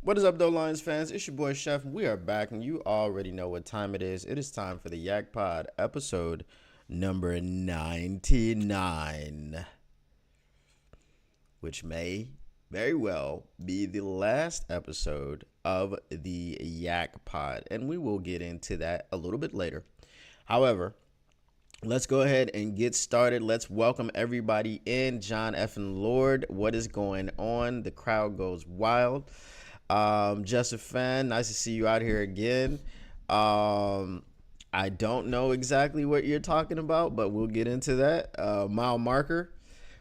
What is up, though, Lions fans? It's your boy Chef. We are back, and you already know what time it is. It is time for the YAK Pod, episode number 99, which may very well be the last episode of the YAK Pod, and we will get into that a little bit later. However, let's go ahead and get started. Let's welcome everybody in. John F. and Lord, what is going on? The crowd goes wild. Just a fan. Nice to see you out here again. I don't know exactly what you're talking about, but we'll get into that. Mile Marker,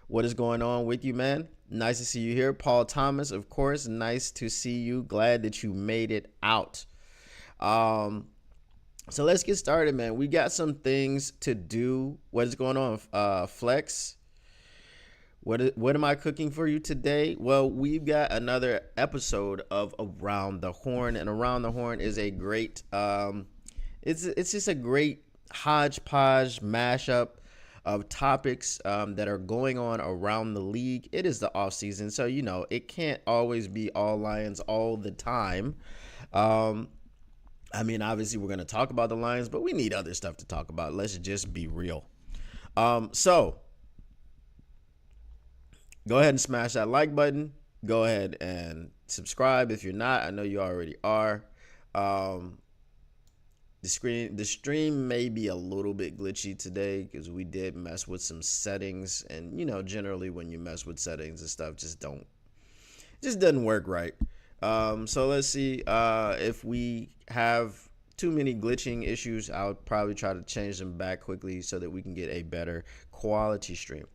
what is going on with you, man? Nice to see you here. Paul Thomas, of course, nice to see you. Glad that you made it out. So let's get started, man. We got some things to do. What is going on, Flex? What am I cooking for you today? Well, we've got another episode of Around the Horn, and Around the Horn is a great it's just a great hodgepodge mashup of topics that are going on around the league. It is the off season, so it can't always be all Lions all the time. I mean, obviously we're going to talk about the Lions, but we need other stuff to talk about. Let's just be real. So go ahead and smash that like button. Go ahead and subscribe if you're not. I know you already are. The stream may be a little bit glitchy today because we did mess with some settings, and generally when you mess with settings and stuff, just doesn't work right. So let's see if we have too many glitching issues. I'll probably try to change them back quickly so that we can get a better quality stream.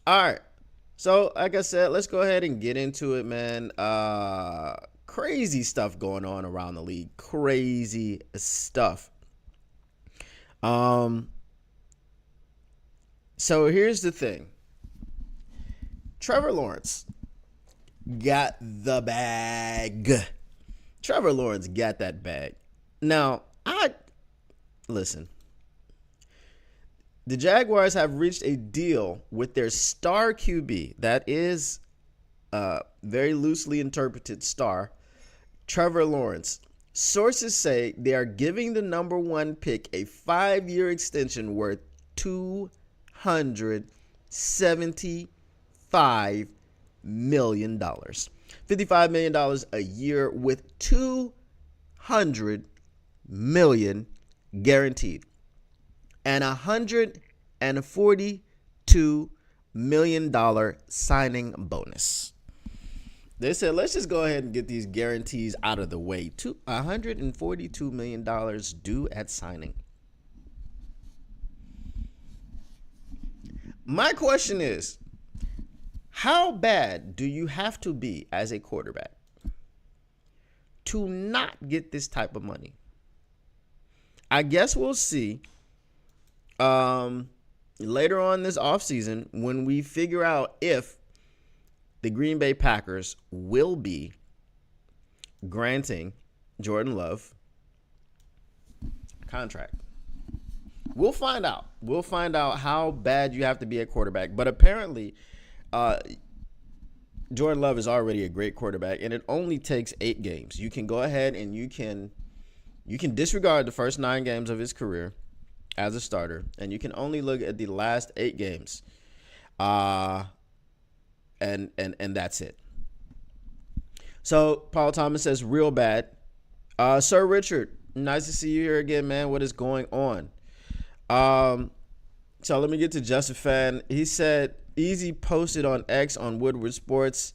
All right, so like I said, let's go ahead and get into it, man. Crazy stuff going on around the league. Crazy stuff. So here's the thing. Trevor Lawrence got the bag. Trevor Lawrence got that bag. Now, listen. The Jaguars have reached a deal with their star QB. That is very loosely interpreted star, Trevor Lawrence. Sources say they are giving the number one pick a 5-year extension worth $275 million. $55 million a year with $200 million guaranteed. And $142 million signing bonus. They said, let's just go ahead and get these guarantees out of the way. $142 million due at signing. My question is, how bad do you have to be as a quarterback to not get this type of money? I guess we'll see later on this offseason when we figure out if the Green Bay Packers will be granting Jordan Love a contract. We'll find out. We'll find out how bad you have to be a quarterback. But apparently, Jordan Love is already a great quarterback, and it only takes 8 games. You can go ahead and you can disregard the first 9 games of his career as a starter, and you can only look at the last 8 games, and that's it. So Paul Thomas says, real bad. Sir Richard, nice to see you here again, man. What is going on? So let me get to Just a Fan. He said, Easy posted on X on Woodward Sports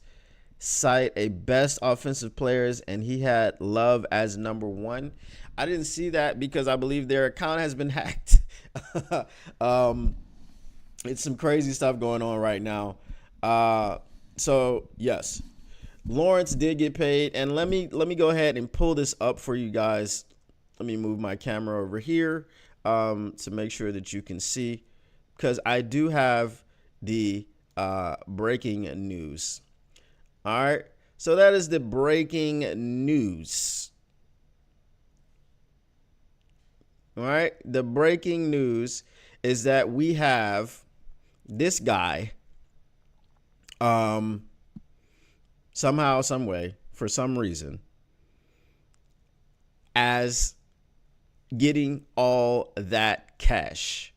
site a best offensive players, and he had Love as number 1. I didn't see that because I believe their account has been hacked. It's some crazy stuff going on right now. So yes, Lawrence did get paid, and let me go ahead and pull this up for you guys. Let me move my camera over here to make sure that you can see, because I do have the breaking news. All right, so that is the breaking news. All right, the breaking news is that we have this guy somehow, some way, for some reason, as getting all that cash.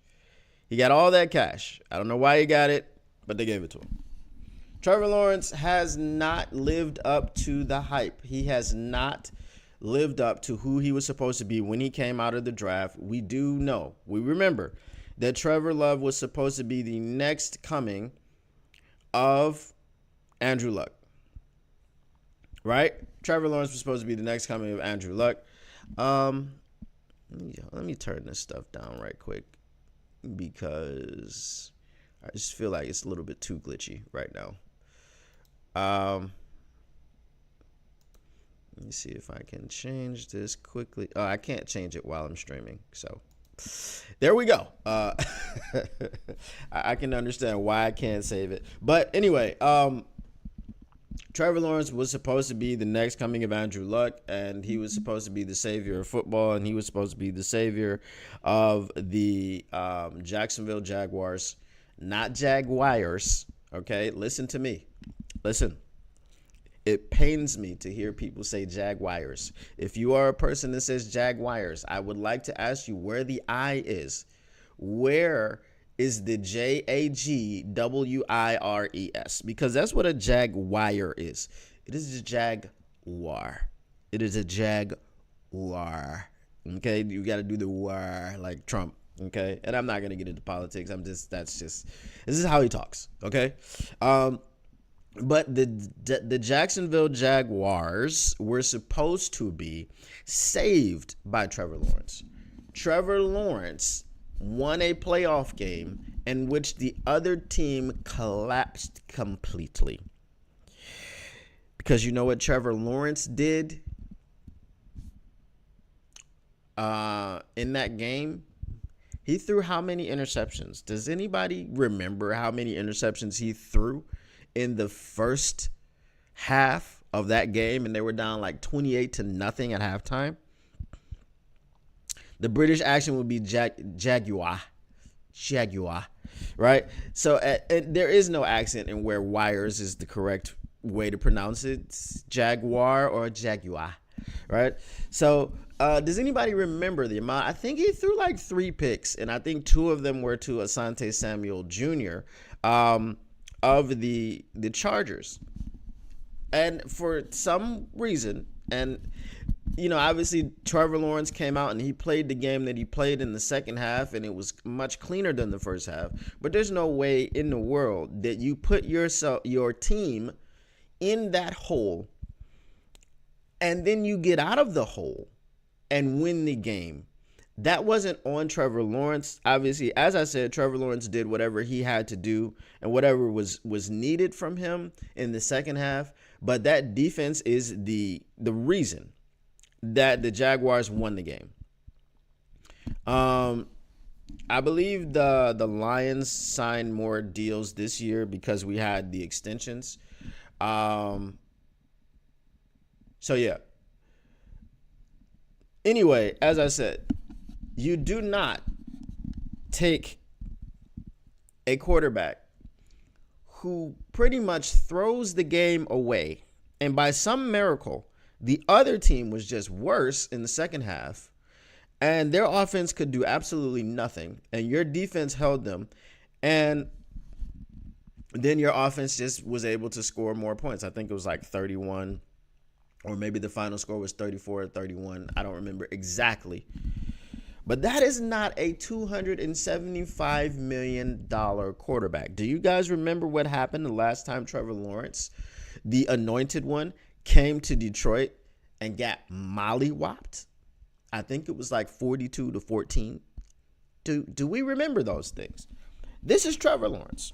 He got all that cash. I don't know why he got it, but they gave it to him. Trevor Lawrence has not lived up to the hype. He has not lived up to who he was supposed to be when he came out of the draft. We remember that Trevor Love was supposed to be the next coming of Andrew Luck. Right? Trevor Lawrence was supposed to be the next coming of Andrew Luck. Let me turn this stuff down right quick because I just feel like it's a little bit too glitchy right now. Let me see if I can change this quickly. Oh, I can't change it while I'm streaming. So there we go. I can understand why I can't save it. But anyway, Trevor Lawrence was supposed to be the next coming of Andrew Luck, and he was supposed to be the savior of football, and he was supposed to be the savior of the Jacksonville Jaguars, not Jaguars. Okay, listen to me. Listen. It pains me to hear people say Jaguars. If you are a person that says Jaguars, I would like to ask you where the I is. Where is the Jagwires? Because that's what a Jaguar is. It is a Jaguar. It is a Jaguar. Okay, you got to do the war like Trump. Okay, and I'm not gonna get into politics. This is how he talks. Okay, but the Jacksonville Jaguars were supposed to be saved by Trevor Lawrence. Trevor Lawrence won a playoff game in which the other team collapsed completely. Because you know what Trevor Lawrence did in that game? He threw how many interceptions? Does anybody remember how many interceptions he threw in the first half of that game? And they were down like 28-0 at halftime. The British accent would be Jaguar, right? So there is no accent in where wires is the correct way to pronounce it. It's Jaguar or Jaguar, right? So does anybody remember the amount? I think he threw like 3 picks, and I think 2 of them were to Asante Samuel Jr. Of the Chargers. And for some reason, and obviously Trevor Lawrence came out and he played the game that he played in the second half, and it was much cleaner than the first half. But there's no way in the world that you put your team in that hole and then you get out of the hole and win the game. That wasn't on Trevor Lawrence. Obviously, as I said, Trevor Lawrence did whatever he had to do and whatever was needed from him in the second half. But that defense is the reason that the Jaguars won the game. I believe the Lions signed more deals this year because we had the extensions. So yeah. Anyway, as I said, you do not take a quarterback who pretty much throws the game away, and by some miracle, the other team was just worse in the second half, and their offense could do absolutely nothing, and your defense held them, and then your offense just was able to score more points. I think it was like 31, or maybe the final score was 34 or 31. I don't remember exactly. But that is not a $275 million quarterback. Do you guys remember what happened the last time Trevor Lawrence, the anointed one, came to Detroit and got mollywopped? I think it was like 42-14. Do we remember those things? This is Trevor Lawrence.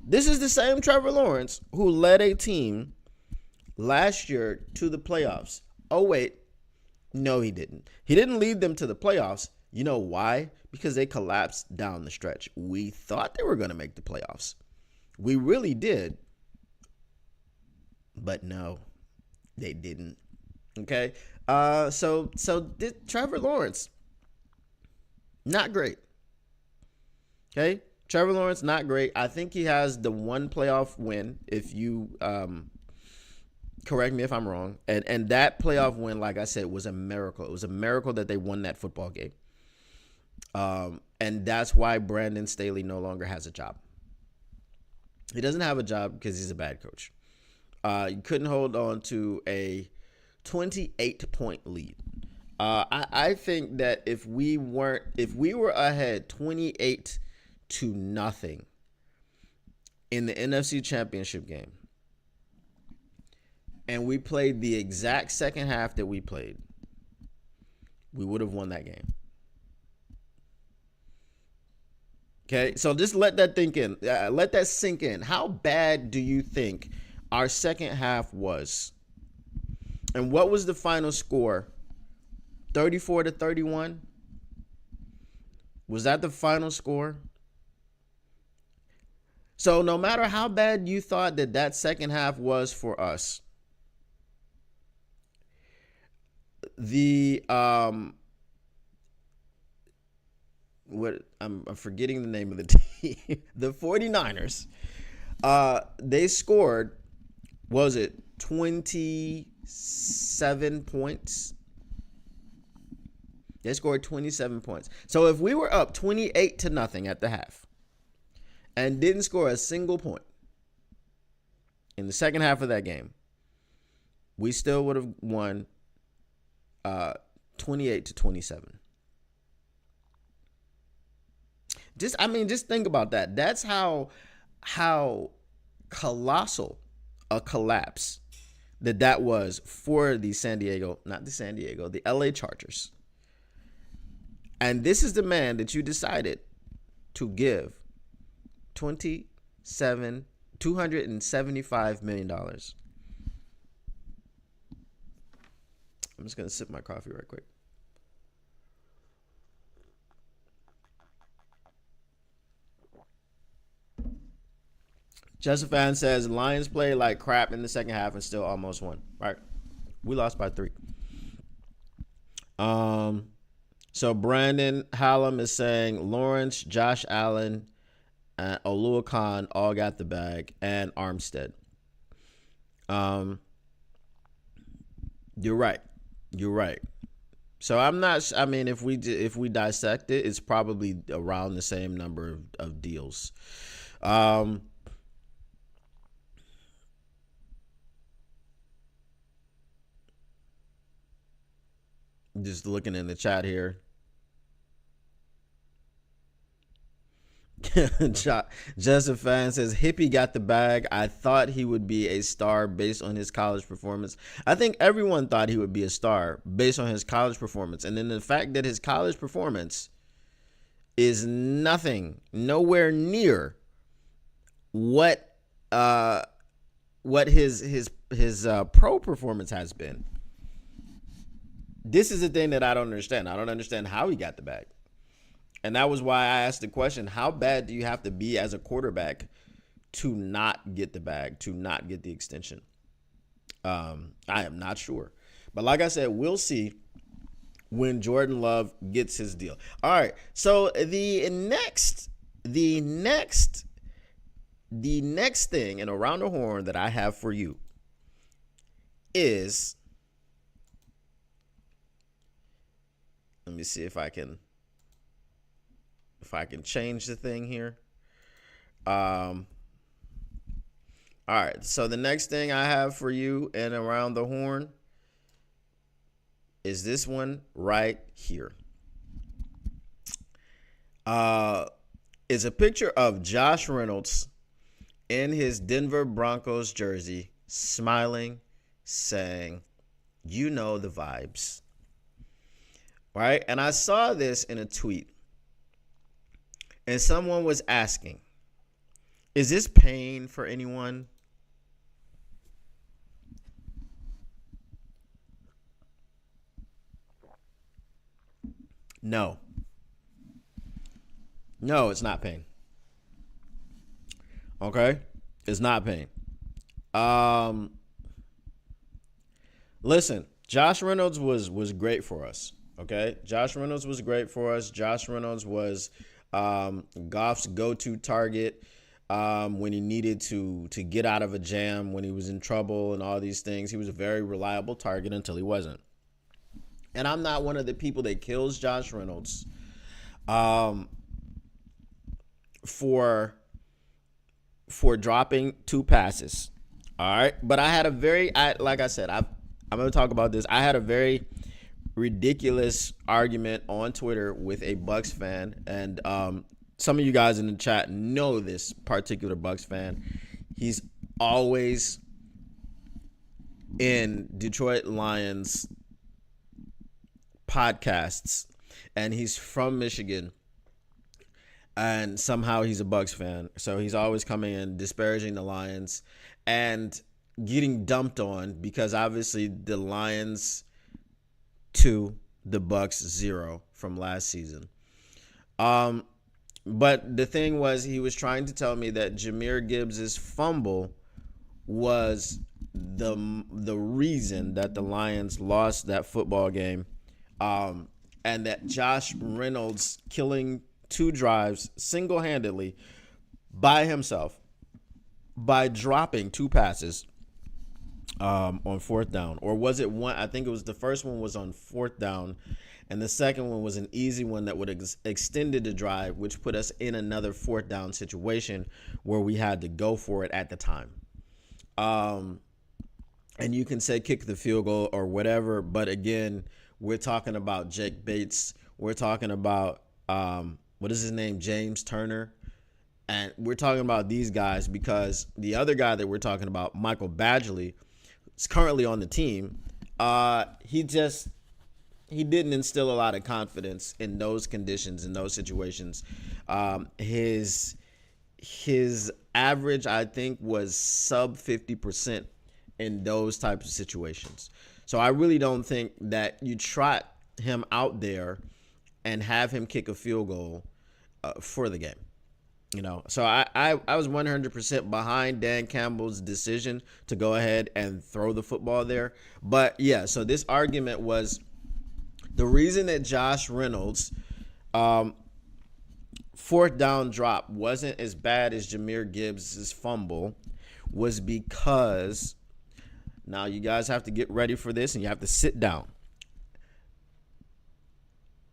This is the same Trevor Lawrence who led a team last year to the playoffs. Oh, wait. No, he didn't. He didn't lead them to the playoffs. You know why? Because they collapsed down the stretch. We thought they were going to make the playoffs. We really did. But no, they didn't. Okay? So Trevor Lawrence, not great. Okay? Trevor Lawrence, not great. I think he has the one playoff win if you Correct me if I'm wrong. And that playoff win, like I said, was a miracle. It was a miracle that they won that football game. And that's why Brandon Staley no longer has a job. He doesn't have a job because he's a bad coach. He couldn't hold on to a 28-point lead. I think that if we were ahead 28-0 in the NFC Championship game, and we played the exact second half that we played, we would have won that game. Okay, so just let that think in. Let that sink in. How bad do you think our second half was? And what was the final score? 34-31? Was that the final score? So no matter how bad you thought that second half was for us, I'm forgetting the name of the team. The 49ers, they scored, was it 27 points? They scored 27 points. So if we were up 28-0 at the half and didn't score a single point in the second half of that game, we still would have won 28-27. Just think about that. That's how colossal a collapse that was for the the LA Chargers. And this is the man that you decided to give $275 million. I'm just going to sip my coffee right quick. Josephine says, Lions play like crap in the second half and still almost won. Right. We lost by 3. So Brandon Hallam is saying Lawrence, Josh Allen, and Olua Khan all got the bag, and Armstead. You're right. So if we dissect it, it's probably around the same number of deals. Just looking in the chat here. Joseph Fan says Hippie got the bag. I thought he would be a star based on his college performance. I think everyone thought he would be a star based on his college performance. And then the fact that his college performance is nowhere near what his pro performance has been. This is the thing that I don't understand. I don't understand how he got the bag. And that was why I asked the question, how bad do you have to be as a quarterback to not get the bag, to not get the extension? I am not sure. But like I said, we'll see when Jordan Love gets his deal. All right. So the next thing and around the horn that I have for you is, let me see if I can change the thing here. All right. So the next thing I have for you and around the horn is this one right here. It's a picture of Josh Reynolds in his Denver Broncos jersey, smiling, saying, "You know the vibes." Right? And I saw this in a tweet. And someone was asking, is this pain for anyone? No. No, it's not pain. Okay? It's not pain. Listen, Josh Reynolds was great for us. Okay? Josh Reynolds was great for us. Josh Reynolds was Goff's go-to target. when he needed to get out of a jam, when he was in trouble and all these things. He was a very reliable target until he wasn't. And I'm not one of the people that kills Josh Reynolds for dropping 2 passes. All right. But I had a very, like I said, I'm going to talk about this. I had a very ridiculous argument on Twitter with a Bucks fan. And some of you guys in the chat know this particular Bucks fan. He's always in Detroit Lions podcasts, and he's from Michigan. And somehow he's a Bucks fan. So he's always coming in disparaging the Lions and getting dumped on because obviously the Lions 2, the Bucks 0 from last season. But the thing was, he was trying to tell me that Jahmyr Gibbs' fumble was the reason that the Lions lost that football game, and that Josh Reynolds killing 2 drives single-handedly by himself by dropping 2 passes on 4th down. Or was it one? I think it was the first one was on 4th down, and the second one was an easy one that would extended the drive, which put us in another 4th down situation where we had to go for it at the time. And you can say kick the field goal or whatever, but again, we're talking about Jake Bates. We're talking about what is his name? James Turner. And we're talking about these guys because the other guy that we're talking about, Michael Badgley, is currently on the team. He didn't instill a lot of confidence in those conditions, in those situations. His average, I think, was sub 50% in those types of situations. So I really don't think that you trot him out there and have him kick a field goal for the game. So I was 100% behind Dan Campbell's decision to go ahead and throw the football there. But yeah, so this argument was the reason that Josh Reynolds' 4th down drop wasn't as bad as Jahmyr Gibbs' fumble was because, now you guys have to get ready for this and you have to sit down,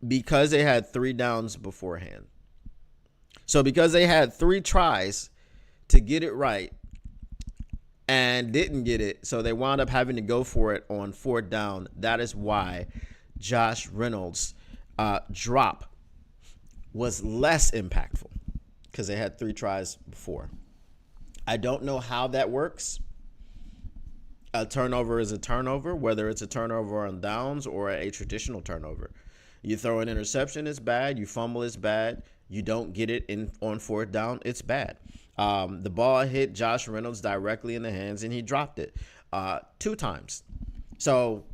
because they had 3 downs beforehand. So because they had 3 tries to get it right and didn't get it, so they wound up having to go for it on 4th down. That is why Josh Reynolds' drop was less impactful, because they had 3 tries before. I don't know how that works. A turnover is a turnover, whether it's a turnover on downs or a traditional turnover. You throw an interception, it's bad. You fumble, it's bad. You don't get it on 4th down, it's bad. The ball hit Josh Reynolds directly in the hands, and he dropped it 2 times. So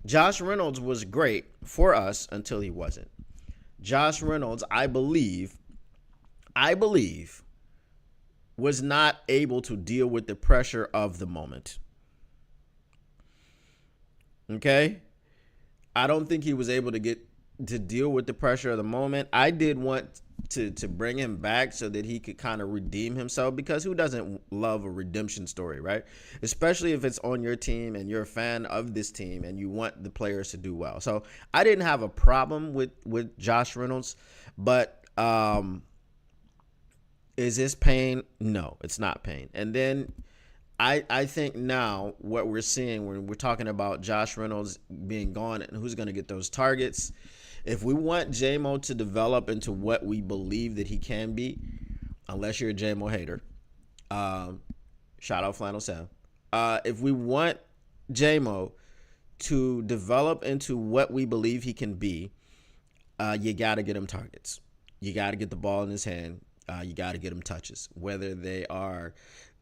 Josh Reynolds was great for us until he wasn't. Josh Reynolds, I believe, was not able to deal with the pressure of the moment. Okay? I don't think he was able to deal with the pressure of the moment. I did want to bring him back so that he could kind of redeem himself, because who doesn't love a redemption story, right? Especially if it's on your team and you're a fan of this team and you want the players to do well. So I didn't have a problem with Josh Reynolds, but is this pain? No, it's not pain. And then I think now what we're seeing when we're talking about Josh Reynolds being gone and who's going to get those targets, if we want J-Mo to develop into what we believe that he can be, unless you're a J-Mo hater, shout out Flannel Sam. If we want J-Mo to develop into what we believe he can be, you got to get him targets. You got to get the ball in his hand. You got to get him touches, whether they are,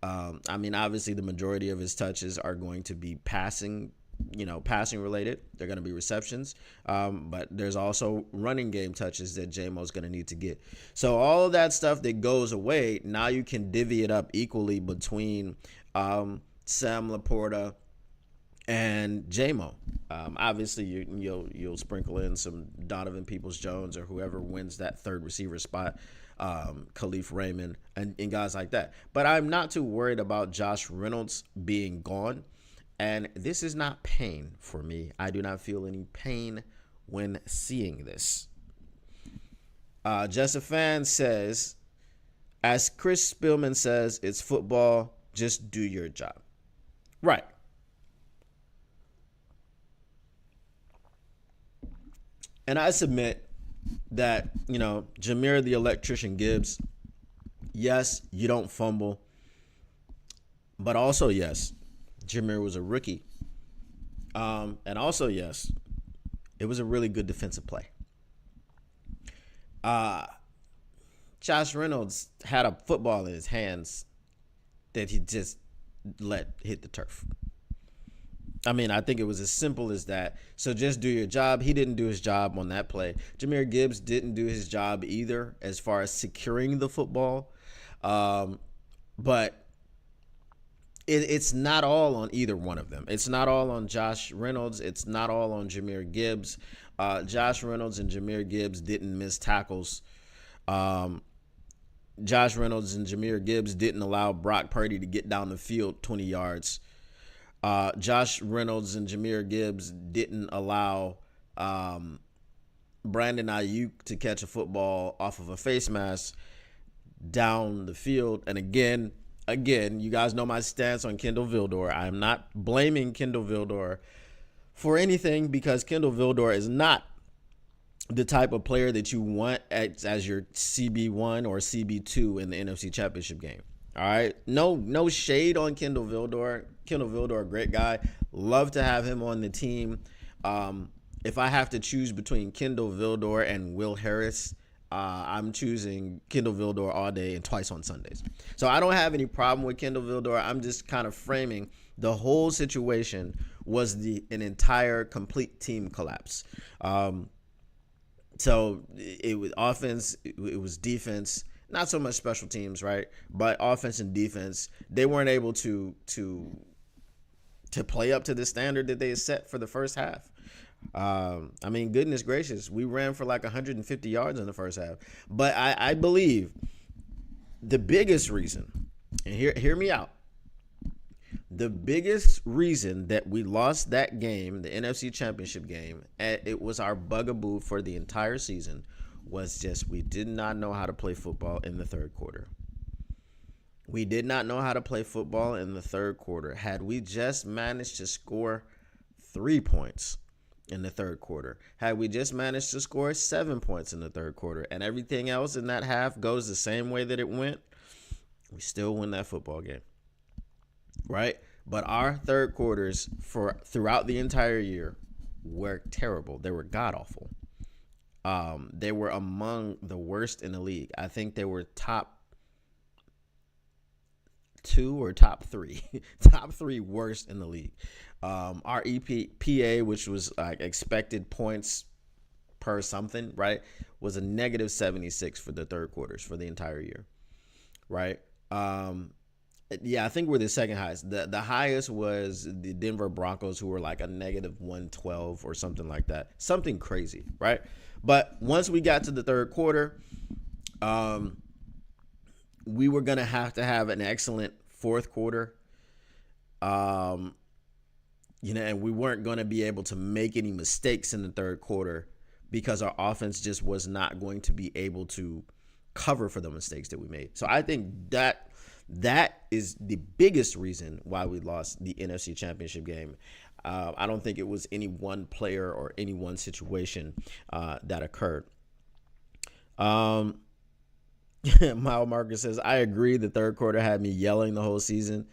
obviously the majority of his touches are going to be passing related. They're going to be receptions. But there's also running game touches that J-Mo's going to need to get. So all of that stuff that goes away, now you can divvy it up equally between Sam Laporta and J-Mo. Obviously, you'll sprinkle in some Donovan Peoples-Jones or whoever wins that third receiver spot, Khalif Raymond, and guys like that. But I'm not too worried about Josh Reynolds being gone. And this is not pain for me. I do not feel any pain when seeing this. Just a Fan says, as Chris Spielman says, it's football. Just do your job. Right. And I submit that, Jameer the Electrician Gibbs, yes, you don't fumble. But also, yes, Jameer was a rookie. And also, yes, it was a really good defensive play. Josh Reynolds had a football in his hands that he just let hit the turf. I mean, I think it was as simple as that. So just do your job. He didn't do his job on that play. Jameer Gibbs didn't do his job either as far as securing the football. But it's not all on either one of them. It's not all on Josh Reynolds. It's not all on Jameer Gibbs. Josh Reynolds and Jameer Gibbs didn't miss tackles. Josh Reynolds and Jameer Gibbs didn't allow Brock Purdy to get down the field 20 yards. Josh Reynolds and Jameer Gibbs didn't allow Brandon Ayuk to catch a football off of a face mask down the field. And again, you guys know my stance on Kindle Vildor. I'm not blaming Kindle Vildor for anything because Kindle Vildor is not the type of player that you want as your CB1 or CB2 in the NFC Championship game. All right. No shade on Kindle Vildor. Kindle Vildor, a great guy. Love to have him on the team. If I have to choose between Kindle Vildor and Will Harris, I'm choosing Kindle Vildor all day and twice on Sundays. So I don't have any problem with Kindle Vildor. I'm just kind of framing the whole situation was an entire complete team collapse. So it was offense, it was defense, not so much special teams, right? But offense and defense, they weren't able to play up to the standard that they had set for the first half. I mean, goodness gracious, we ran for like 150 yards in the first half. But I believe the biggest reason, and hear me out, the biggest reason that we lost that game, the NFC Championship game, and it was our bugaboo for the entire season, was just we did not know how to play football in the third quarter. We did not know how to play football in the third quarter. Had we just managed to score 3 points in the third quarter, had we just managed to score 7 points in the third quarter, and everything else in that half goes the same way that it went, we still win that football game. Right? But our third quarters throughout the entire year were terrible. They were god-awful. They were among the worst in the league. I think they were top 2 or top 3. Top 3 worst in the league. Our EPA, which was like expected points per something, right, was a negative 76 for the third quarters for the entire year. Right? Yeah, I think we're the second highest. The highest was the Denver Broncos, who were like a negative 112 or something like that. Something crazy, right? But once we got to the third quarter, we were going to have an excellent fourth quarter. And we weren't going to be able to make any mistakes in the third quarter because our offense just was not going to be able to cover for the mistakes that we made. So I think that is the biggest reason why we lost the NFC Championship game. I don't think it was any one player or any one situation that occurred. Mile Marcus says, I agree. The third quarter had me yelling the whole season.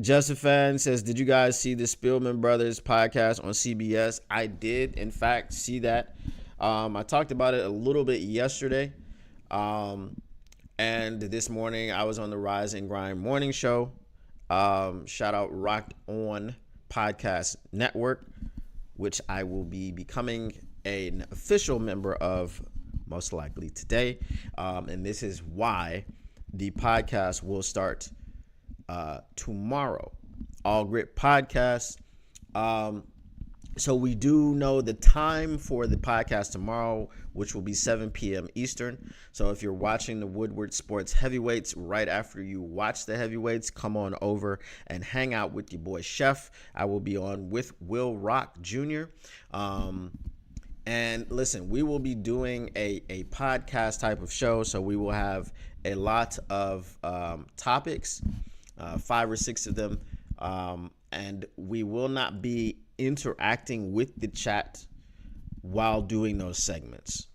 Just a Fan says, did you guys see the Spielman Brothers podcast on CBS? I did, in fact, see that. I talked about it a little bit yesterday. And this morning I was on the Rise and Grind morning show. Shout out Rocked On Podcast Network, which I will be becoming an official member of most likely today. And this is why the podcast will start tomorrow. All Grit Podcast. So we do know the time for the podcast tomorrow, which will be 7 p.m. Eastern. So if you're watching the Woodward Sports Heavyweights, right after you watch the heavyweights, come on over and hang out with your boy Chef. I will be on with Will Rock Jr. And listen, we will be doing a podcast type of show. So we will have a lot of topics, 5 or 6 of them. And we will not be interacting with the chat while doing those segments.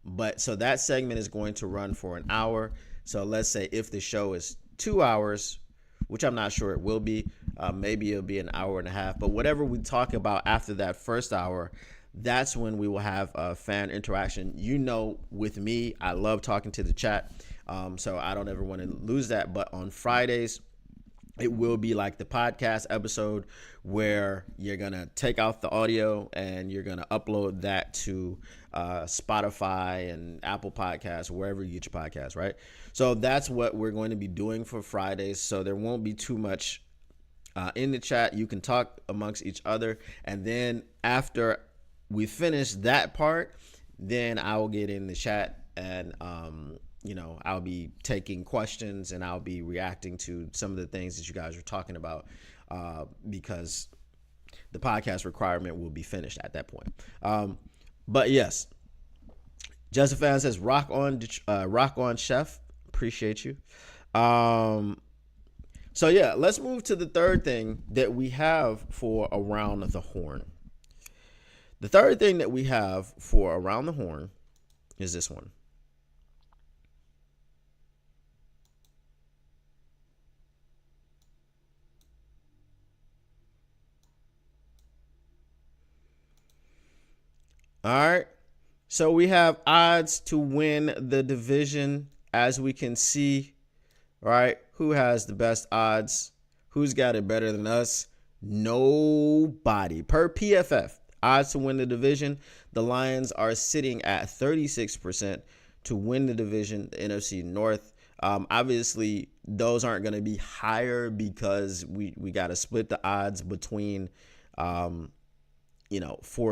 But so that segment is going to run for an hour. So let's say if the show is 2 hours, which I'm not sure it will be, maybe it'll be an hour and a half. But whatever we talk about after that first hour, that's when we will have fan interaction. You know, with me, I love talking to the chat. So I don't ever want to lose that. But on Fridays, it will be like the podcast episode where you're going to take out the audio and you're going to upload that to Spotify and Apple Podcasts, wherever you get your podcasts, right? So that's what we're going to be doing for Fridays. So there won't be too much in the chat. You can talk amongst each other. And then after we finish that part, then I will get in the chat and I'll be taking questions and I'll be reacting to some of the things that you guys are talking about because the podcast requirement will be finished at that point. But yes, Justin Fan says, rock on, Chef. Appreciate you. So yeah, let's move to the third thing that we have for Around the Horn. The third thing that we have for Around the Horn is this one. All right. So we have odds to win the division, as we can see, right? Who has the best odds? Who's got it better than us? Nobody. Per PFF, odds to win the division, the Lions are sitting at 36% to win the division, the NFC North. Obviously, those aren't going to be higher because we got to split the odds between, 4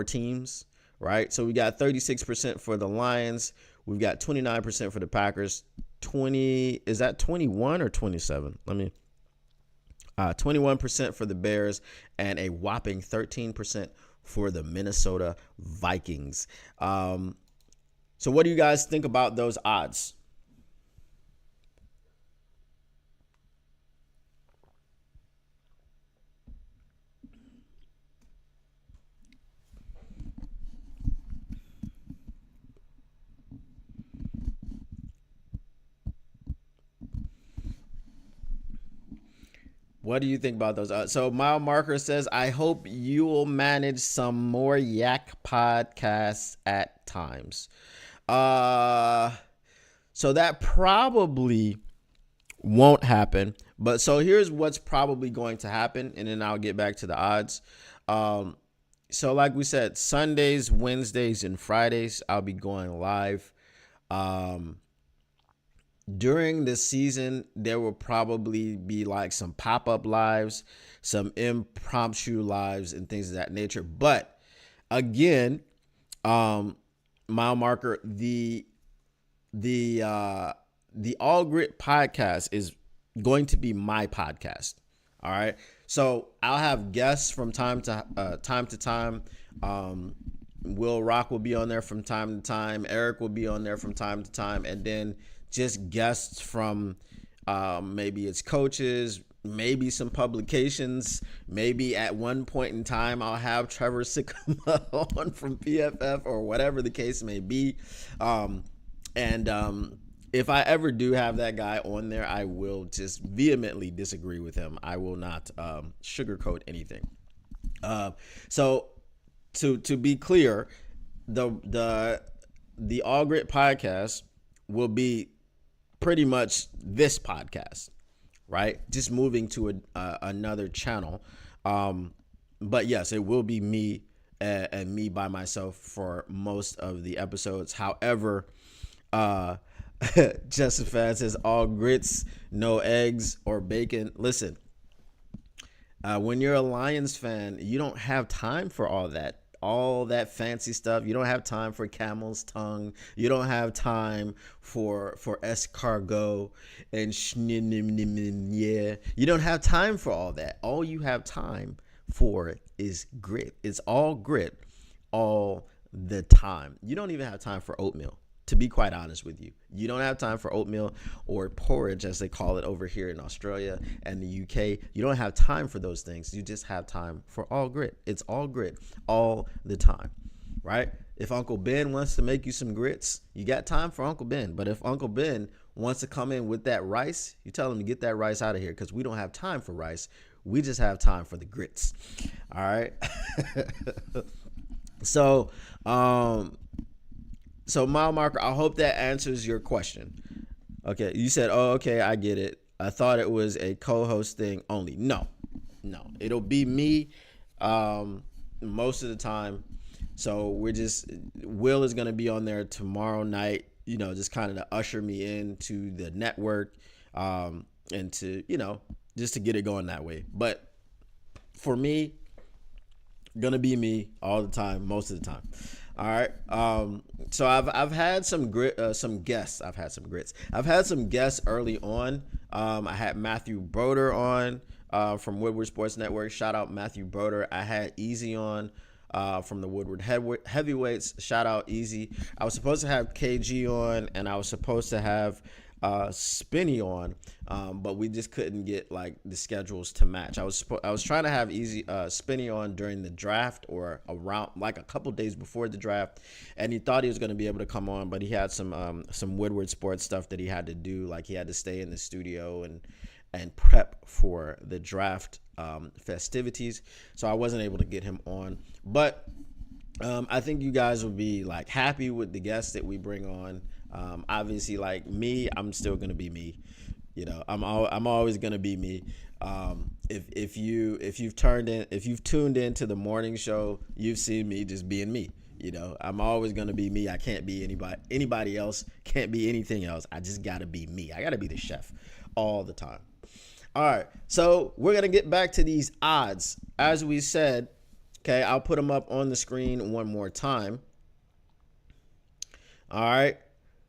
teams. Right, so we got 36% for the Lions. We've got 29% for the Packers. 20 is that 21 or 27? 21% for the Bears and a whopping 13% for the Minnesota Vikings. So what do you guys think about those odds? What do you think about those? So Mile Marker says, I hope you will manage some more YAK podcasts at times. So that probably won't happen. But so here's what's probably going to happen, and then I'll get back to the odds. So like we said, Sundays, Wednesdays, and Fridays, I'll be going live. During the season, there will probably be like some pop-up lives, some impromptu lives, and things of that nature. But again, Mile Marker, the All Grit podcast is going to be my podcast. All right. So I'll have guests from time to time. Will Rock will be on there from time to time. Eric will be on there from time to time. And then just guests from maybe it's coaches, maybe some publications. Maybe at one point in time, I'll have Trevor Sikkema on from PFF or whatever the case may be. If I ever do have that guy on there, I will just vehemently disagree with him. I will not sugarcoat anything. So to be clear, the All Grit podcast will be pretty much this podcast, right? Just moving to another channel. But yes, it will be me and me by myself for most of the episodes. However, Justin Fan says all grits, no eggs or bacon. Listen, When you're a Lions fan, you don't have time for all that fancy stuff. You don't have time for camel's tongue. You don't have time for escargot and yeah. You don't have time for all that. All you have time for is grit. It's all grit all the time. You don't even have time for oatmeal, to be quite honest with you. You don't have time for oatmeal or porridge, as they call it over here in Australia and the UK. You don't have time for those things. You just have time for all grit. It's all grit all the time, right? If Uncle Ben wants to make you some grits, you got time for Uncle Ben. But if Uncle Ben wants to come in with that rice, you tell him to get that rice out of here, because we don't have time for rice. We just have time for the grits. All right. So, mile marker, I hope that answers your question. Okay, you said, oh, okay, I get it. I thought it was a co-host thing only. No, it'll be me most of the time. So Will is going to be on there tomorrow night, just kind of to usher me into the network and to, just to get it going that way. But for me, gonna be me all the time, most of the time. All right. So I've had some guests. I've had some guests early on. I had Matthew Broder on from Woodward Sports Network. Shout out Matthew Broder. I had Easy on from the Woodward Heavyweights. Shout out Easy. I was supposed to have KG on, and I was supposed to have Spinny on, but we just couldn't get like the schedules to match. I was trying to have Spinny on during the draft, or around like a couple days before the draft, and he thought he was going to be able to come on, but he had some Woodward Sports stuff that he had to do, like he had to stay in the studio and prep for the draft festivities, so I wasn't able to get him on. But I think you guys will be like happy with the guests that we bring on. Obviously, like me, I'm still gonna be me. I'm always gonna be me. If you've tuned into the morning show, you've seen me just being me. I'm always gonna be me. I can't be anybody else. Can't be anything else. I just gotta be me. I gotta be the chef all the time. All right, so we're gonna get back to these odds. As we said, okay, I'll put them up on the screen one more time. All right.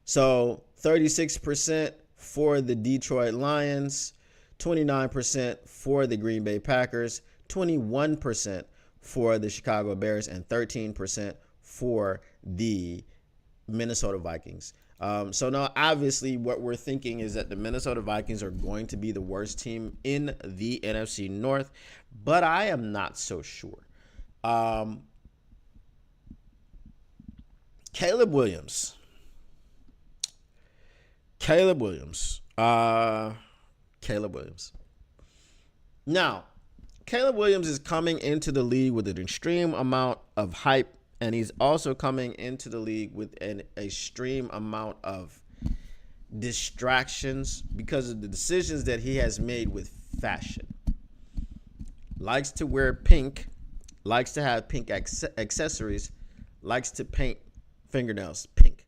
So 36% for the Detroit Lions, 29% for the Green Bay Packers, 21% for the Chicago Bears, and 13% for the Minnesota Vikings. So now, obviously, what we're thinking is that the Minnesota Vikings are going to be the worst team in the NFC North, but I am not so sure. Caleb Williams. Now, Caleb Williams is coming into the league with an extreme amount of hype, and he's also coming into the league with an extreme amount of distractions because of the decisions that he has made with fashion. Likes to wear pink, likes to have pink accessories, likes to paint fingernails pink.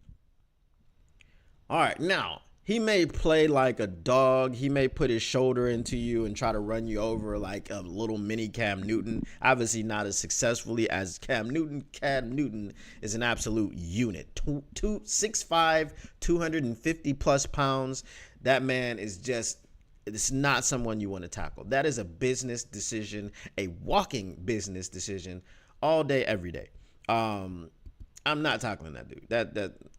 All right, now, he may play like a dog. He may put his shoulder into you and try to run you over like a little mini Cam Newton. Obviously not as successfully as Cam Newton. Cam Newton is an absolute unit. 6'5", 250 plus pounds. That man is it's not someone you want to tackle. That is a business decision, a walking business decision all day, every day. I'm not tackling that dude.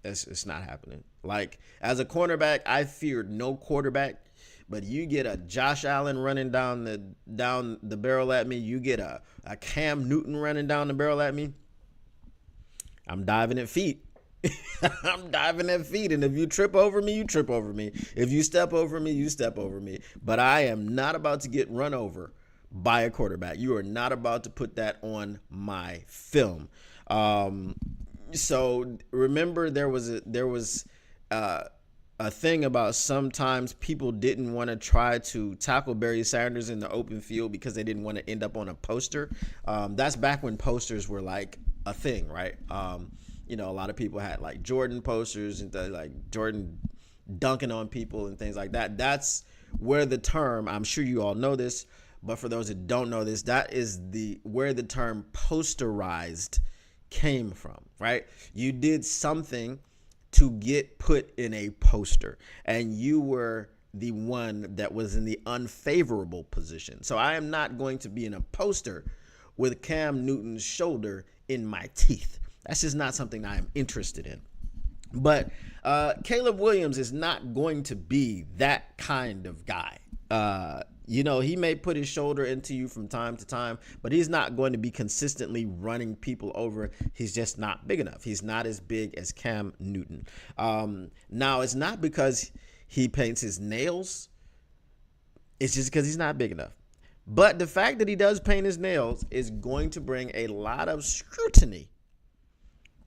It's not happening. Like, as a cornerback, I feared no quarterback, but you get a Josh Allen running down the barrel at me, you get a Cam Newton running down the barrel at me, I'm diving at feet. I'm diving at feet, and if you trip over me, you trip over me. If you step over me, you step over me. But I am not about to get run over by a quarterback. You are not about to put that on my film. So remember, there was a thing about sometimes people didn't want to try to tackle Barry Sanders in the open field because they didn't want to end up on a poster. That's back when posters were like a thing, right? A lot of people had like Jordan posters and like Jordan dunking on people and things like that. That's where the term, I'm sure you all know this, But for those that don't know this, that is where the term posterized came from, right? You did something to get put in a poster, and you were the one that was in the unfavorable position. So I am not going to be in a poster with Cam Newton's shoulder in my teeth. That's just not something I am interested in. But Caleb Williams is not going to be that kind of guy. He may put his shoulder into you from time to time, but he's not going to be consistently running people over. He's just not big enough. He's not as big as Cam Newton. Now, it's not because he paints his nails. It's just because he's not big enough. But the fact that he does paint his nails is going to bring a lot of scrutiny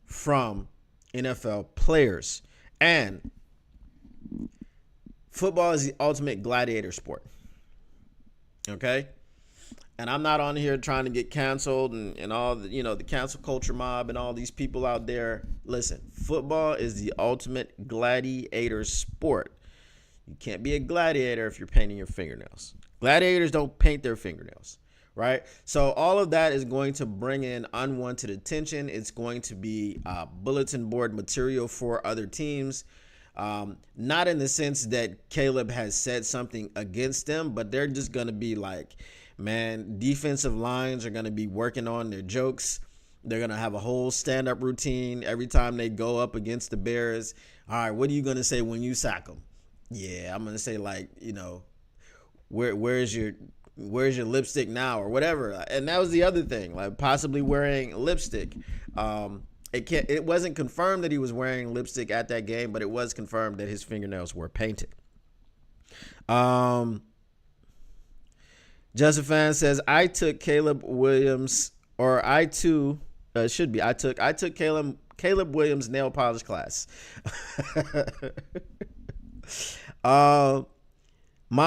from NFL players. And football is the ultimate gladiator sport. Okay? And I'm not on here trying to get canceled and all the, the cancel culture mob and all these people out there. Listen, football is the ultimate gladiator sport. You can't be a gladiator if you're painting your fingernails. Gladiators don't paint their fingernails, right? So all of that is going to bring in unwanted attention. It's going to be bulletin board material for other teams. Not in the sense that Caleb has said something against them, but they're just going to be like, man, defensive lines are going to be working on their jokes. They're going to have a whole stand-up routine every time they go up against the Bears. All right, what are you going to say when you sack them? Yeah, I'm going to say where's your lipstick now or whatever. And that was the other thing, like possibly wearing lipstick. It wasn't confirmed that he was wearing lipstick at that game, but it was confirmed that his fingernails were painted. Justin Fan says, I took Caleb Williams, or I too should be. I took Caleb Williams nail polish class. Mile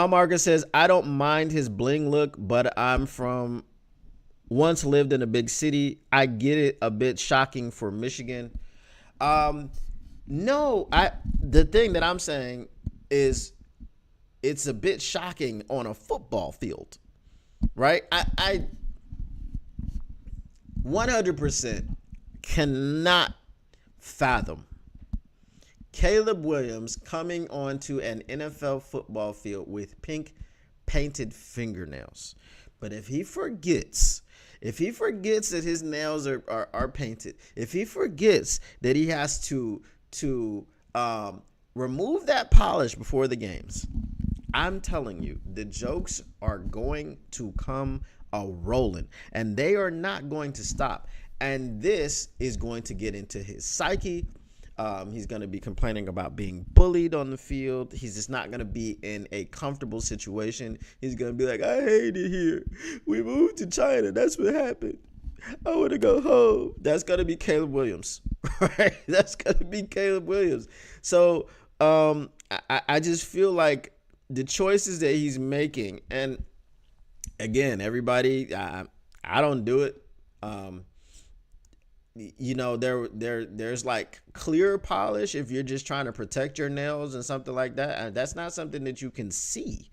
Marker says, I don't mind his bling look, but once lived in a big city. I get it, a bit shocking for Michigan. The thing that I'm saying is it's a bit shocking on a football field, right? I 100% cannot fathom Caleb Williams coming onto an NFL football field with pink painted fingernails. But if he forgets that his nails are painted, if he forgets that he has to remove that polish before the games, I'm telling you, the jokes are going to come a-rolling, and they are not going to stop. And this is going to get into his psyche. He's going to be complaining about being bullied on the field. He's just not going to be in a comfortable situation. He's going to be like, I hate it here. We moved to China. That's what happened. I want to go home. That's going to be Caleb Williams, right? That's going to be Caleb Williams. So I just feel like the choices that he's making, and again, everybody, I don't do it. There's like clear polish if you're just trying to protect your nails and something like that. And that's not something that you can see,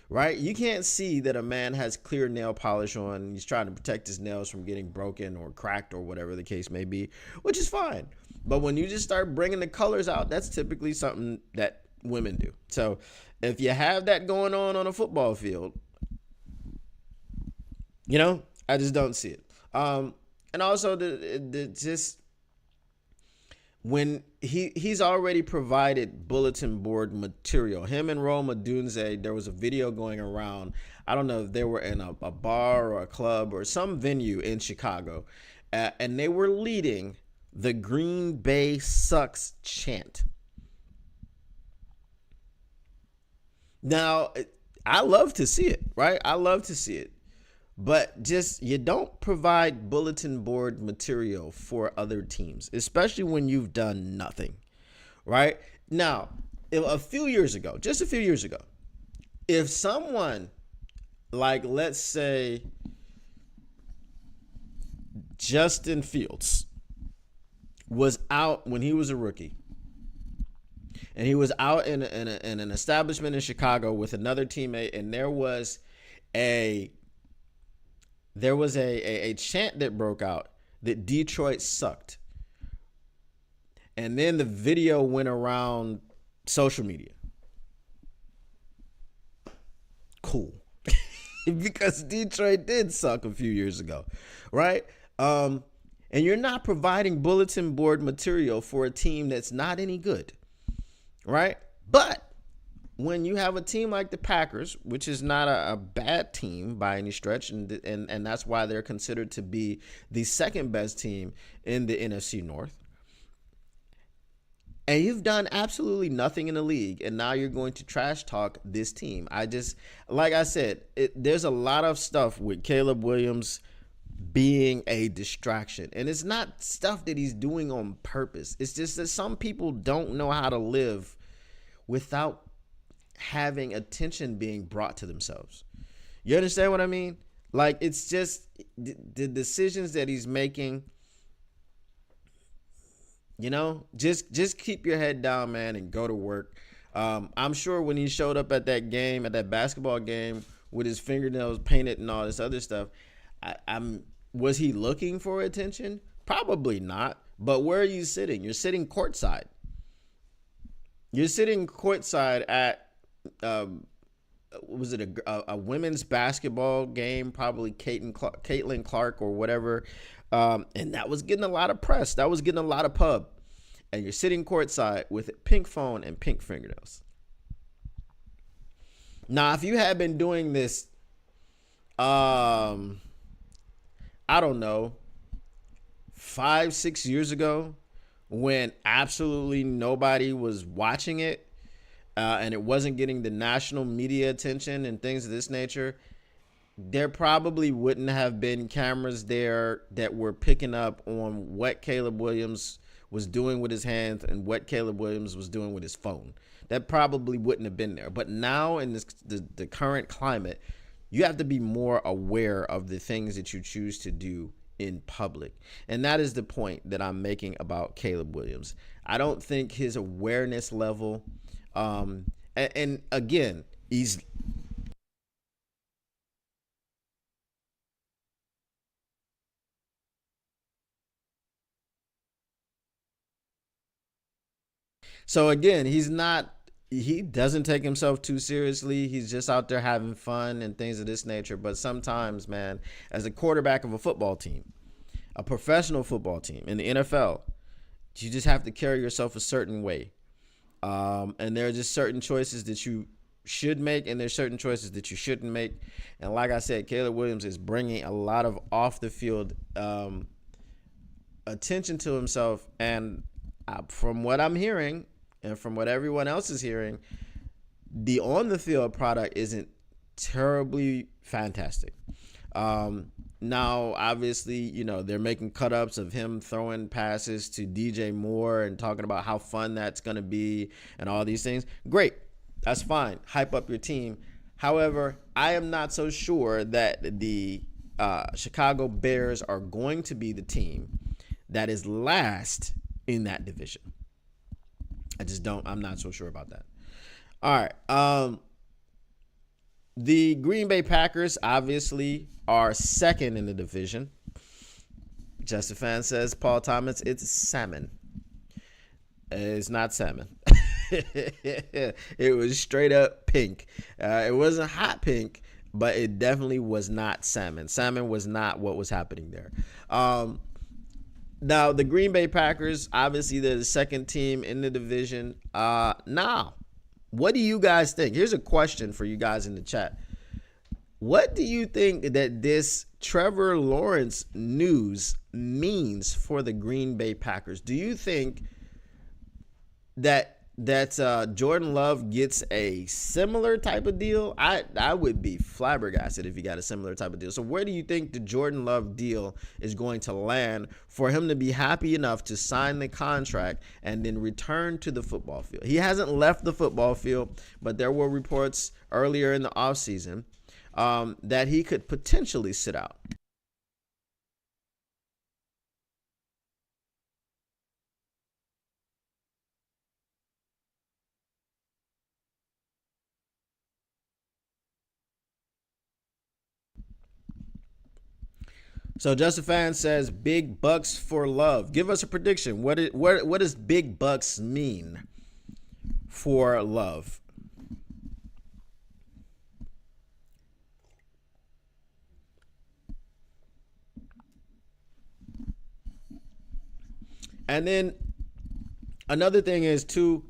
right? You can't see that a man has clear nail polish on. He's trying to protect his nails from getting broken or cracked or whatever the case may be, which is fine. But when you just start bringing the colors out, that's typically something that women do. So if you have that going on a football field, I just don't see it. And also just when he's already provided bulletin board material. Him and Rome Odunze, there was a video going around. I don't know if they were in a bar or a club or some venue in Chicago, and they were leading the Green Bay Sucks chant. Now, I love to see it, right? I love to see it. But just, you don't provide bulletin board material for other teams, especially when you've done nothing, right? Now, just a few years ago, if someone like, let's say, Justin Fields was out when he was a rookie, and he was out in an establishment in Chicago with another teammate, and there was a there was a chant that broke out that Detroit sucked. And then the video went around social media. Cool. Because Detroit did suck a few years ago, right? And you're not providing bulletin board material for a team that's not any good, right? But when you have a team like the Packers, which is not a bad team by any stretch, and that's why they're considered to be the second best team in the NFC North, and you've done absolutely nothing in the league, and now you're going to trash talk this team. Like I said, there's a lot of stuff with Caleb Williams being a distraction, and it's not stuff that he's doing on purpose. It's just that some people don't know how to live without having attention being brought to themselves. You understand what I mean? Like, it's just the decisions that he's making. Just keep your head down, man, and go to work. I'm sure when he showed up at that game, at that basketball game, with his fingernails painted and all this other stuff, was he looking for attention? Probably not. But where are you sitting? You're sitting courtside. You're sitting courtside at was it a women's basketball game? Probably Caitlin Clark or whatever. And that was getting a lot of press. That was getting a lot of pub. And you're sitting courtside with a pink phone and pink fingernails. Now, if you had been doing this, I don't know, 5-6 years ago, when absolutely nobody was watching it, and it wasn't getting the national media attention and things of this nature, there probably wouldn't have been cameras there that were picking up on what Caleb Williams was doing with his hands and what Caleb Williams was doing with his phone. That probably wouldn't have been there. But now in the current climate, you have to be more aware of the things that you choose to do in public. And that is the point that I'm making about Caleb Williams. I don't think his awareness level, and again, he's so again, he doesn't take himself too seriously. He's just out there having fun and things of this nature. But sometimes, man, as a quarterback of a football team, a professional football team in the NFL, you just have to carry yourself a certain way. And there are just certain choices that you should make, and there's certain choices that you shouldn't make. And like I said, Caleb Williams is bringing a lot of off the field attention to himself. And from what I'm hearing, and from what everyone else is hearing, the on the field product isn't terribly fantastic. Now, obviously, they're making cut-ups of him throwing passes to DJ Moore and talking about how fun that's going to be and all these things. Great. That's fine. Hype up your team. However, I am not so sure that the Chicago Bears are going to be the team that is last in that division. I'm not so sure about that. All right. The Green Bay Packers obviously are second in the division. Just a Fan says, Paul Thomas, it's salmon. It's not salmon. It was straight up pink. It wasn't hot pink, but it definitely was not salmon. Salmon was not what was happening there. Now, the Green Bay Packers, obviously, they're the second team in the division. Now, what do you guys think? Here's a question for you guys in the chat. What do you think that this Trevor Lawrence news means for the Green Bay Packers? Do you think that Jordan Love gets a similar type of deal? I would be flabbergasted if he got a similar type of deal. So where do you think the Jordan Love deal is going to land for him to be happy enough to sign the contract and then return to the football field? He hasn't left the football field, but there were reports earlier in the offseason that he could potentially sit out. So Justin Fan says big bucks for love. Give us a prediction. What does big bucks mean for love? And then another thing is too,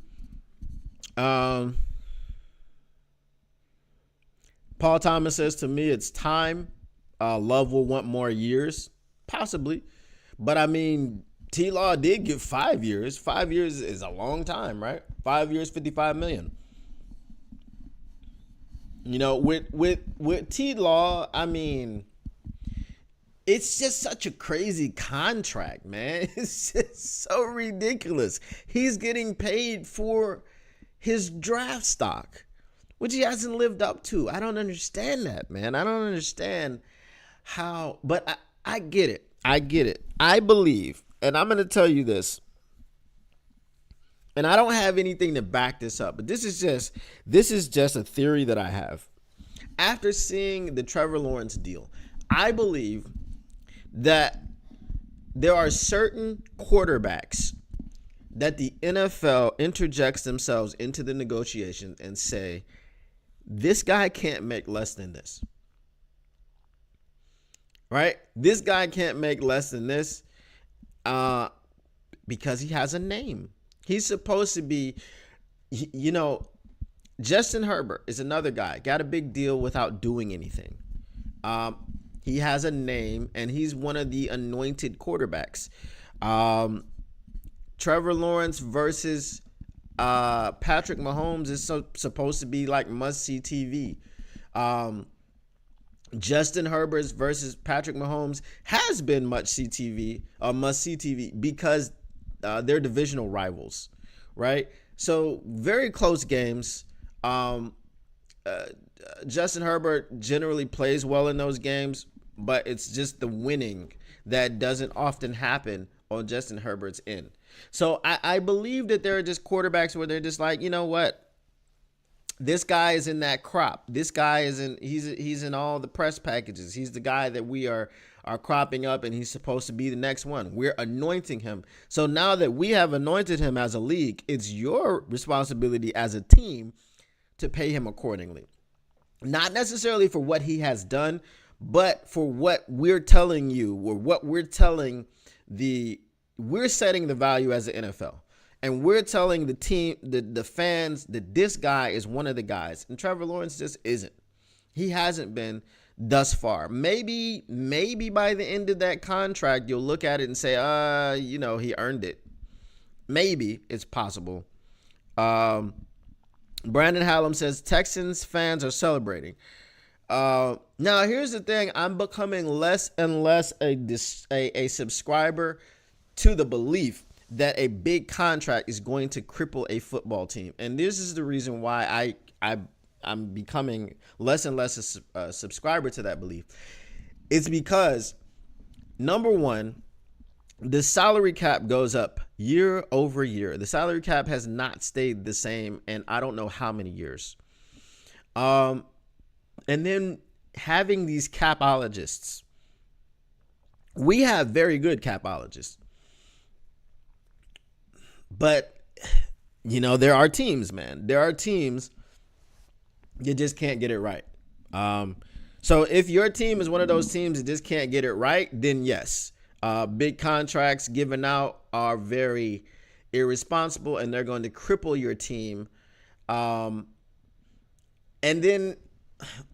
um, Paul Thomas says to me, it's time. Love will want more years, possibly, but I mean, T Law did give 5 years. 5 years is a long time, right? 5 years, 55 million. You know, with T Law, I mean, it's just such a crazy contract, man. It's just so ridiculous. He's getting paid for his draft stock, which he hasn't lived up to. I don't understand that, man. I don't understand how, but I get it. I get it. I believe, and I'm going to tell you this, and I don't have anything to back this up, but this is just a theory that I have. After seeing the Trevor Lawrence deal, I believe that there are certain quarterbacks that the NFL interjects themselves into the negotiation and say, this guy can't make less than this. Right? This guy can't make less than this because he has a name. He's supposed to be, you know, Justin Herbert is another guy. Got a big deal without doing anything. He has a name, and he's one of the anointed quarterbacks. Trevor Lawrence versus Patrick Mahomes is supposed to be like must-see TV. Justin Herbert versus Patrick Mahomes has been must-see TV because they're divisional rivals, right? So very close games. Justin Herbert generally plays well in those games, but it's just the winning that doesn't often happen on Justin Herbert's end. So I believe that there are just quarterbacks where they're just like, you know what? This guy is in that crop. This guy he's in all the press packages. He's the guy that we are cropping up, and he's supposed to be the next one. We're anointing him. So now that we have anointed him as a league, it's your responsibility as a team to pay him accordingly. Not necessarily for what he has done, but for what we're telling you, or what we're telling we're setting the value as the NFL. And we're telling the team, the fans, that this guy is one of the guys. And Trevor Lawrence just isn't. He hasn't been thus far. Maybe by the end of that contract, you'll look at it and say, he earned it. Maybe it's possible. Brandon Hallam says Texans fans are celebrating. Now, here's the thing. I'm becoming less and less a subscriber to the belief that a big contract is going to cripple a football team. And this is the reason why I'm becoming less and less a subscriber to that belief. It's because, number one, the salary cap goes up year over year. The salary cap has not stayed the same, and I don't know how many years. And then having these capologists, we have very good capologists. But, there are teams, man. There are teams you just can't get it right. So if your team is one of those teams that just can't get it right, then yes, big contracts given out are very irresponsible, and they're going to cripple your team. And then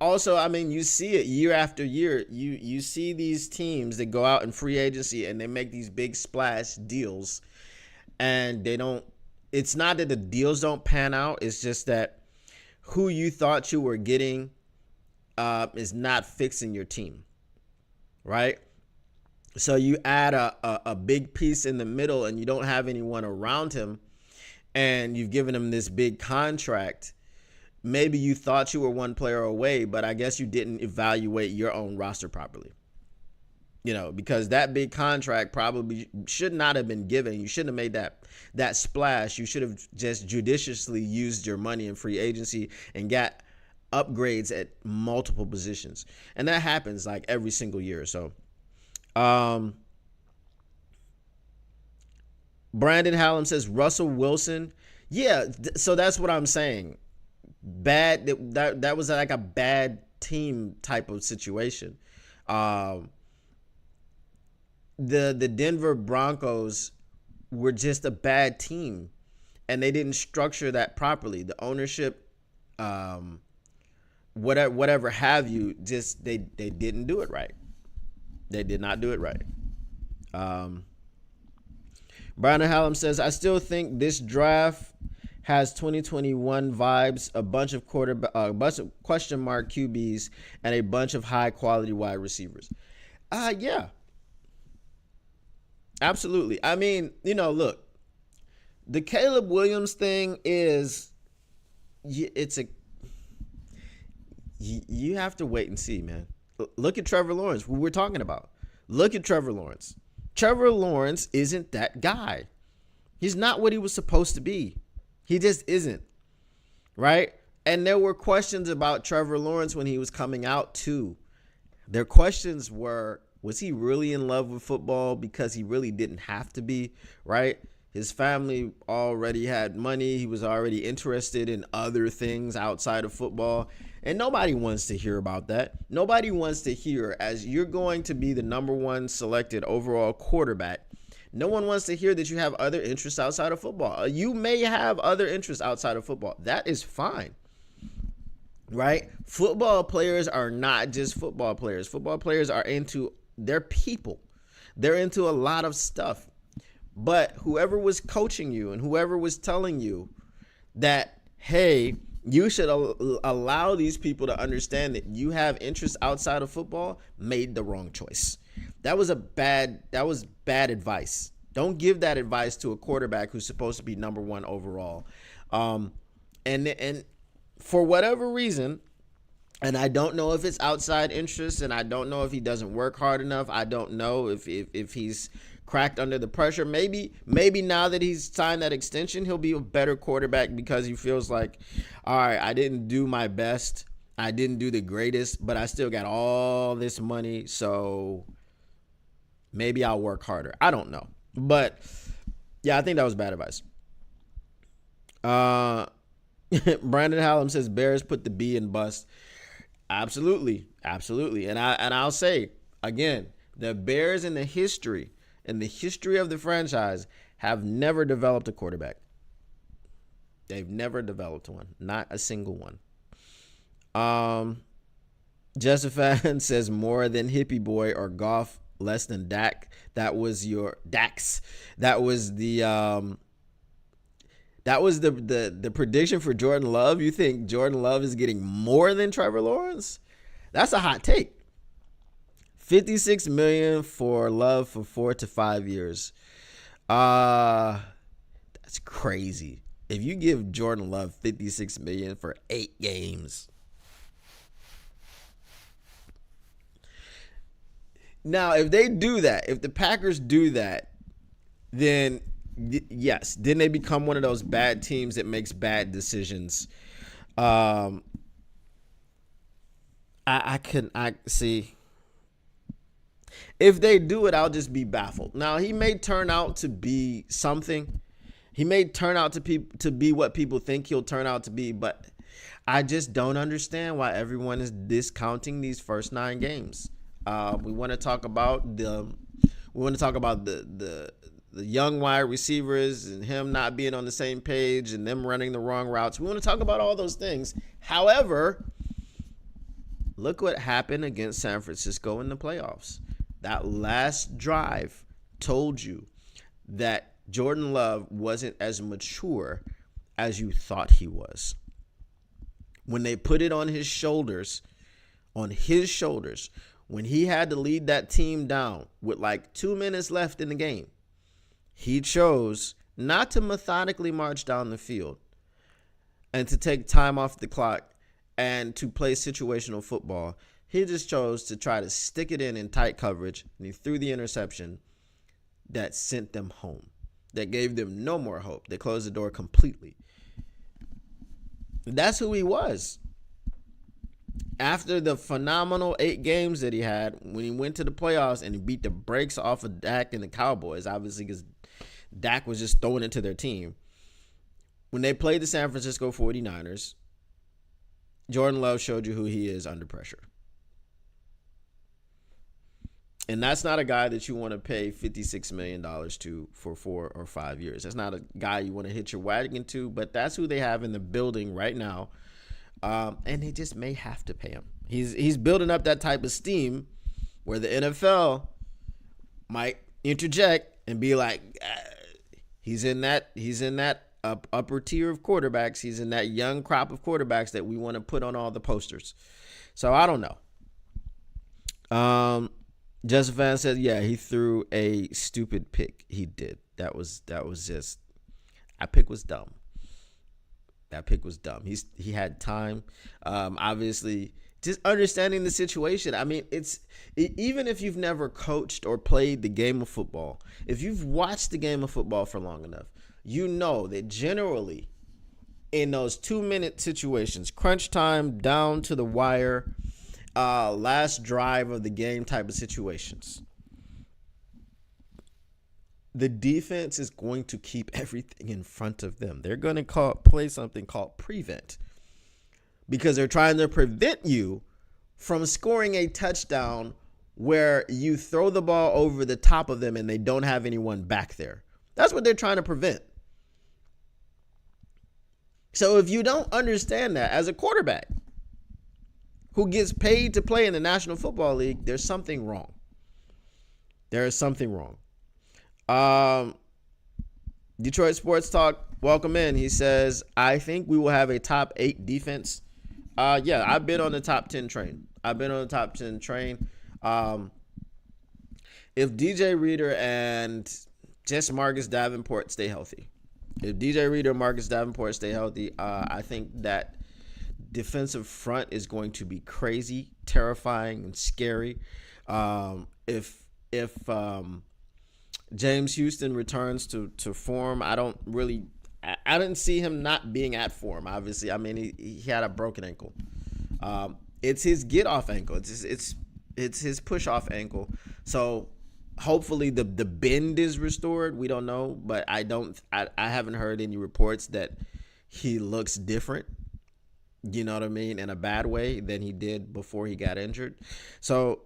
also, you see it year after year. You see these teams that go out in free agency and they make these big splash deals. And it's not that the deals don't pan out. It's just that who you thought you were getting is not fixing your team, right? So you add a big piece in the middle, and you don't have anyone around him, and you've given him this big contract. Maybe you thought you were one player away, but I guess you didn't evaluate your own roster properly. Because that big contract probably should not have been given. You shouldn't have made that splash. You should have just judiciously used your money in free agency and got upgrades at multiple positions. And that happens like every single year. So Um, Brandon Hallam says Russell Wilson. Yeah, so that's what I'm saying. Bad. That was like a bad team type of situation. Um, the Denver Broncos were just a bad team, and they didn't structure that properly. The ownership, whatever have you, just they didn't do it right. They did not do it right. Brandon Hallam says, I still think this draft has 2021 vibes, a bunch of question mark QBs, and a bunch of high quality wide receivers. Yeah, absolutely. I mean, look, the Caleb Williams thing is, it's a, you have to wait and see, man. Look at Trevor Lawrence, who we're talking about. Look at Trevor Lawrence. Trevor Lawrence isn't that guy. He's not what he was supposed to be. He just isn't, right? And there were questions about Trevor Lawrence when he was coming out too. Their questions were, was he really in love with football because he really didn't have to be, right? His family already had money. He was already interested in other things outside of football. And nobody wants to hear about that. Nobody wants to hear, as you're going to be the number one selected overall quarterback, no one wants to hear that you have other interests outside of football. You may have other interests outside of football. That is fine, right? Football players are not just football players. Football players are into their people. They're into a lot of stuff. But whoever was coaching you and whoever was telling you that, hey, you should allow these people to understand that you have interests outside of football, made the wrong choice. That was bad advice. Don't give that advice to a quarterback who's supposed to be number one overall. And for whatever reason, and I don't know if it's outside interest, and I don't know if he doesn't work hard enough. I don't know if he's cracked under the pressure. Maybe now that he's signed that extension, he'll be a better quarterback because he feels like, all right, I didn't do my best. I didn't do the greatest, but I still got all this money, so maybe I'll work harder. I don't know. But, yeah, I think that was bad advice. Brandon Hallam says Bears put the B in bust. Absolutely. And I'll say, again, the Bears in the history of the franchise have never developed a quarterback. They've never developed one. Not a single one. Justifan says more than Hippie Boy or Goff, less than Dak. That was your Dax. That was the prediction for Jordan Love. You think Jordan Love is getting more than Trevor Lawrence? That's a hot take. $56 million for Love for 4 to 5 years. That's crazy. If you give Jordan Love $56 million for 8 games. Now, if they do that, if the Packers do that, then yes, then they become one of those bad teams that makes bad decisions. I see. If they do it, I'll just be baffled. Now, he may turn out to be something. He may turn out to be what people think he'll turn out to be, but I just don't understand why everyone is discounting these first 9 games. We want to talk about the young wide receivers and him not being on the same page and them running the wrong routes. We want to talk about all those things. However, look what happened against San Francisco in the playoffs. That last drive told you that Jordan Love wasn't as mature as you thought he was. When they put it on his shoulders, when he had to lead that team down with like 2 minutes left in the game, he chose not to methodically march down the field and to take time off the clock and to play situational football. He just chose to try to stick it in tight coverage, and he threw the interception that sent them home, that gave them no more hope, that closed the door completely. That's who he was. After the phenomenal 8 games that he had, when he went to the playoffs and he beat the brakes off of Dak and the Cowboys, obviously because Dak was just throwing into their team. When they played the San Francisco 49ers, Jordan Love showed you who he is under pressure. And that's not a guy that you want to pay $56 million to for 4 or 5 years. That's not a guy you want to hit your wagon to, but that's who they have in the building right now. And they just may have to pay him. He's building up that type of steam where the NFL might interject and be like, he's in that upper tier of quarterbacks. He's in that young crop of quarterbacks that we want to put on all the posters. So I don't know. Justin Fan said, yeah, he threw a stupid pick. He did. That was just, that pick was dumb. That pick was dumb. He had time. Obviously, just understanding the situation. I mean, even if you've never coached or played the game of football, if you've watched the game of football for long enough, you know that generally in those 2-minute situations, crunch time, down to the wire, last drive of the game type of situations, the defense is going to keep everything in front of them. They're going to play something called prevent, because they're trying to prevent you from scoring a touchdown where you throw the ball over the top of them and they don't have anyone back there. That's what they're trying to prevent. So if you don't understand that as a quarterback who gets paid to play in the National Football League, there's something wrong. There is something wrong. Detroit Sports Talk, welcome in. He says, I think we will have a top 8 defense. Yeah, I've been on the top 10 train. If DJ Reader and just Marcus Davenport stay healthy, I think that defensive front is going to be crazy, terrifying, and scary. If James Houston returns to form, I didn't see him not being at form. Obviously, I mean he had a broken ankle. It's his get off ankle. It's his push off ankle. So hopefully the bend is restored. We don't know, but I haven't heard any reports that he looks different, you know what I mean, in a bad way than he did before he got injured. So,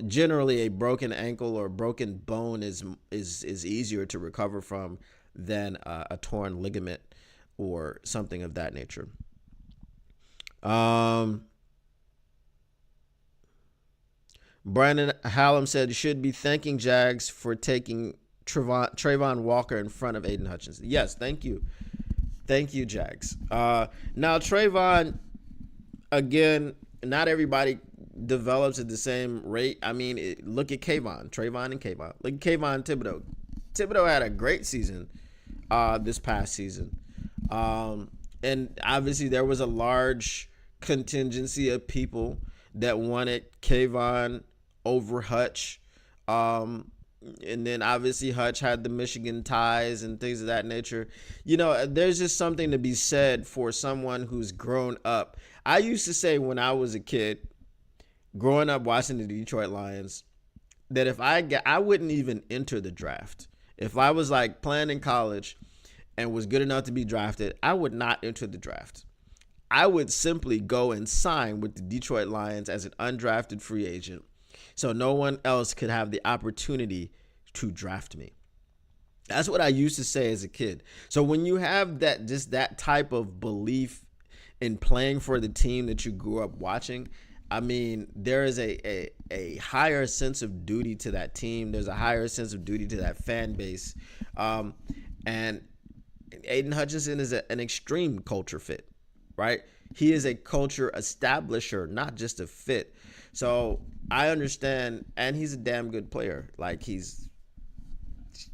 generally a broken ankle or broken bone is easier to recover from than a torn ligament or something of that nature. Brandon Hallam said you should be thanking Jags for taking Trayvon Walker in front of Aiden Hutchinson. Yes, thank you. Thank you, Jags. Now, Trayvon, again, not everybody develops at the same rate. I mean, look at Trayvon and Kayvon. Look at Kayvon Thibodeau. Thibodeau had a great season this past season. And obviously there was a large contingency of people that wanted Kayvon over Hutch. And then obviously Hutch had the Michigan ties and things of that nature. There's just something to be said for someone who's grown up. I used to say when I was a kid, growing up watching the Detroit Lions, that if I wouldn't even enter the draft. If I was like playing in college and was good enough to be drafted, I would not enter the draft. I would simply go and sign with the Detroit Lions as an undrafted free agent, so no one else could have the opportunity to draft me. That's what I used to say as a kid. So when you have that type of belief in playing for the team that you grew up watching, I mean, there is a higher sense of duty to that team. There's a higher sense of duty to that fan base. And Aiden Hutchinson is an extreme culture fit, right? He is a culture establisher, not just a fit. So I understand, and he's a damn good player. Like, he's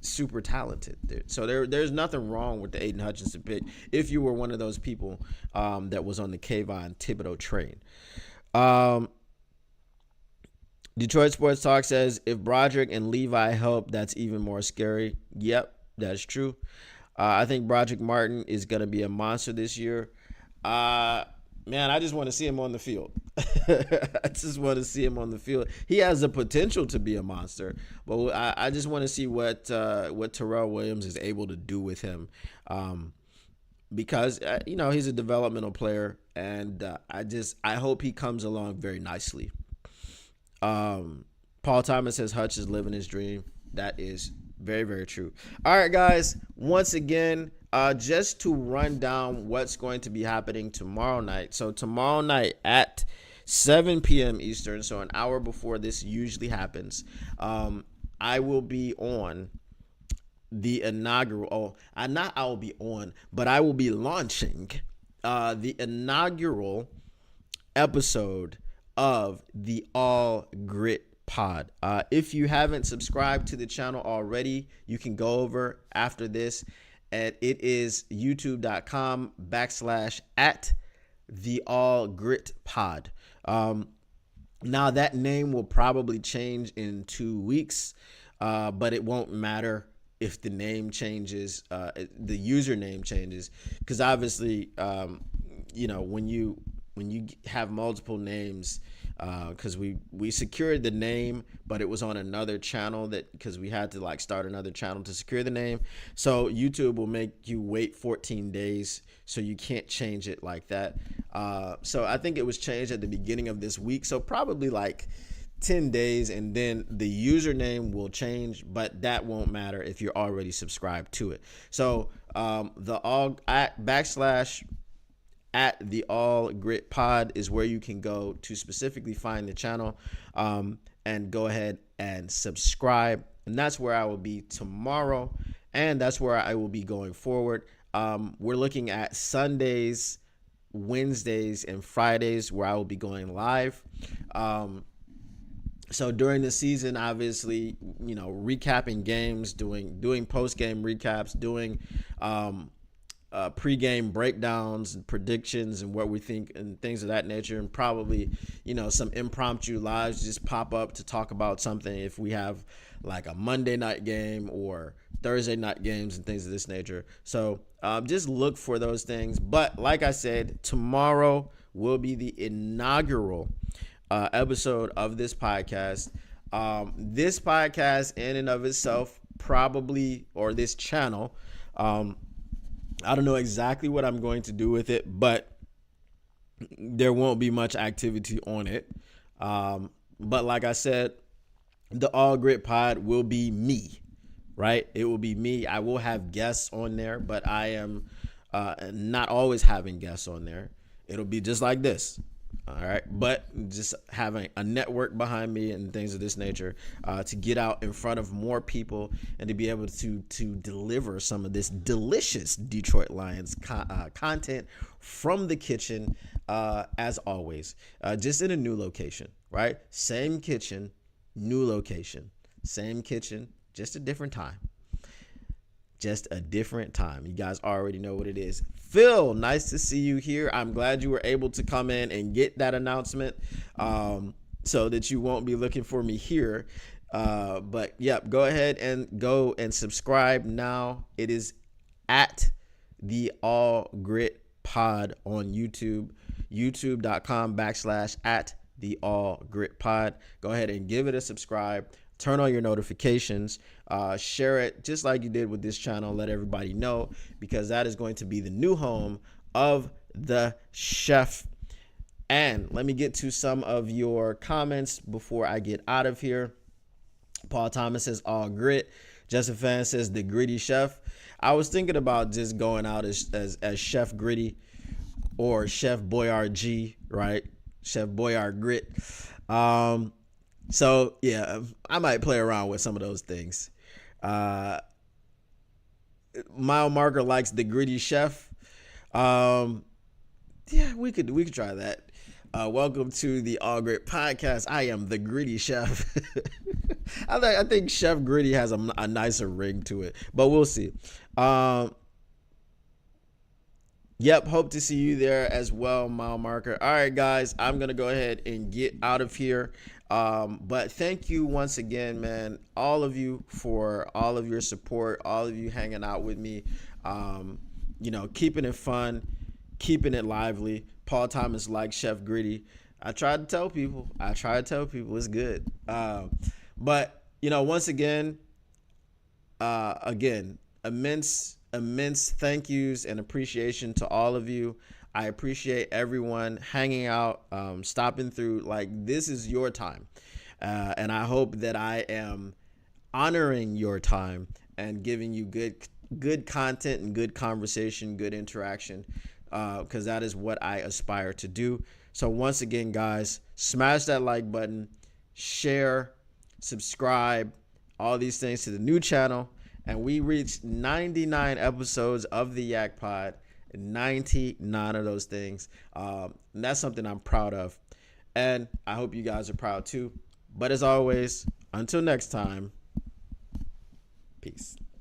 super talented. So there's nothing wrong with the Aiden Hutchinson pick if you were one of those people that was on the Kayvon Thibodeau train. Detroit Sports Talk says, if Broderick and Levi help, that's even more scary. Yep, that's true. I think Broderick Martin is going to be a monster this year. Man, I just want to see him on the field. I just want to see him on the field. He has the potential to be a monster, but I just want to see what Terrell Williams is able to do with him, because he's a developmental player, and I hope he comes along very nicely. Paul Thomas says Hutch is living his dream. That is very, very true. All right, guys. Once again, just to run down what's going to be happening tomorrow night. So tomorrow night at 7 p.m. Eastern, so an hour before this usually happens, I will be on the inaugural. Not I will be on, but I will be launching the inaugural episode of the All Grit Pod. If you haven't subscribed to the channel already, you can go over after this, and it is youtube.com/at the All Grit Pod. Now that name will probably change in 2 weeks, but it won't matter if the name changes, the username changes, because obviously, when you have multiple names, because we secured the name, but it was on another channel because we had to start another channel to secure the name. So YouTube will make you wait 14 days, so you can't change it like that. So I think it was changed at the beginning of this week, so probably 10 days, and then the username will change, but that won't matter if you're already subscribed to it. So the all at / the All Grit Pod is where you can go to specifically find the channel, and go ahead and subscribe. And that's where I will be tomorrow, and that's where I will be going forward. We're looking at Sundays, Wednesdays, and Fridays where I will be going live. So during the season, obviously, recapping games, doing post-game recaps, doing pre-game breakdowns and predictions and what we think and things of that nature, and probably some impromptu lives just pop up to talk about something if we have a Monday night game or Thursday night games and things of this nature. So just look for those things. But like I said, tomorrow will be the inaugural episode of this podcast. This podcast in and of itself probably, or this channel, I don't know exactly what I'm going to do with it, but there won't be much activity on it. But like I said, the All Grit Pod will be me, right? It will be me. I will have guests on there, but I am not always having guests on there. It'll be just like this. All right. But just having a network behind me and things of this nature, to get out in front of more people and to be able to deliver some of this delicious Detroit Lions content from the kitchen, as always, just in a new location, right? Same kitchen, new location, same kitchen, just a different time. Just a different time. You guys already know what it is. Phil, nice to see you here. I'm glad you were able to come in and get that announcement, so that you won't be looking for me here. But yep, go ahead and go and subscribe now. It is at the All Grit Pod on YouTube, youtube.com/at the All Grit Pod. Go ahead and give it a subscribe. Turn on your notifications, share it just like you did with this channel. Let everybody know, because that is going to be the new home of the chef. And let me get to some of your comments before I get out of here. Paul Thomas says All Grit. Justin Fan says the Gritty Chef. I was thinking about just going out as Chef Gritty or Chef Boyardee, right? Chef Boyard Grit. So yeah, I might play around with some of those things. Mile Marker likes the Gritty Chef. Yeah, we could try that. Welcome to the All Grit Podcast. I am the Gritty Chef. I think Chef Gritty has a nicer ring to it, but we'll see. Yep, hope to see you there as well, Mile Marker. All right, guys, I'm going to go ahead and get out of here. But thank you once again, man, all of you, for all of your support, all of you hanging out with me, keeping it fun, keeping it lively. Paul Thomas like Chef Gritty. I try to tell people. It's good. But once again, immense thank yous and appreciation to all of you. I appreciate everyone hanging out, stopping through. Like, this is your time, and I hope that I am honoring your time and giving you good content and good conversation, good interaction, because that is what I aspire to do. So once again, guys, smash that like button, share, subscribe, all these things to the new channel. And we reached 99 episodes of the YAK Pod, 99 of those things. And that's something I'm proud of. And I hope you guys are proud too. But as always, until next time, peace.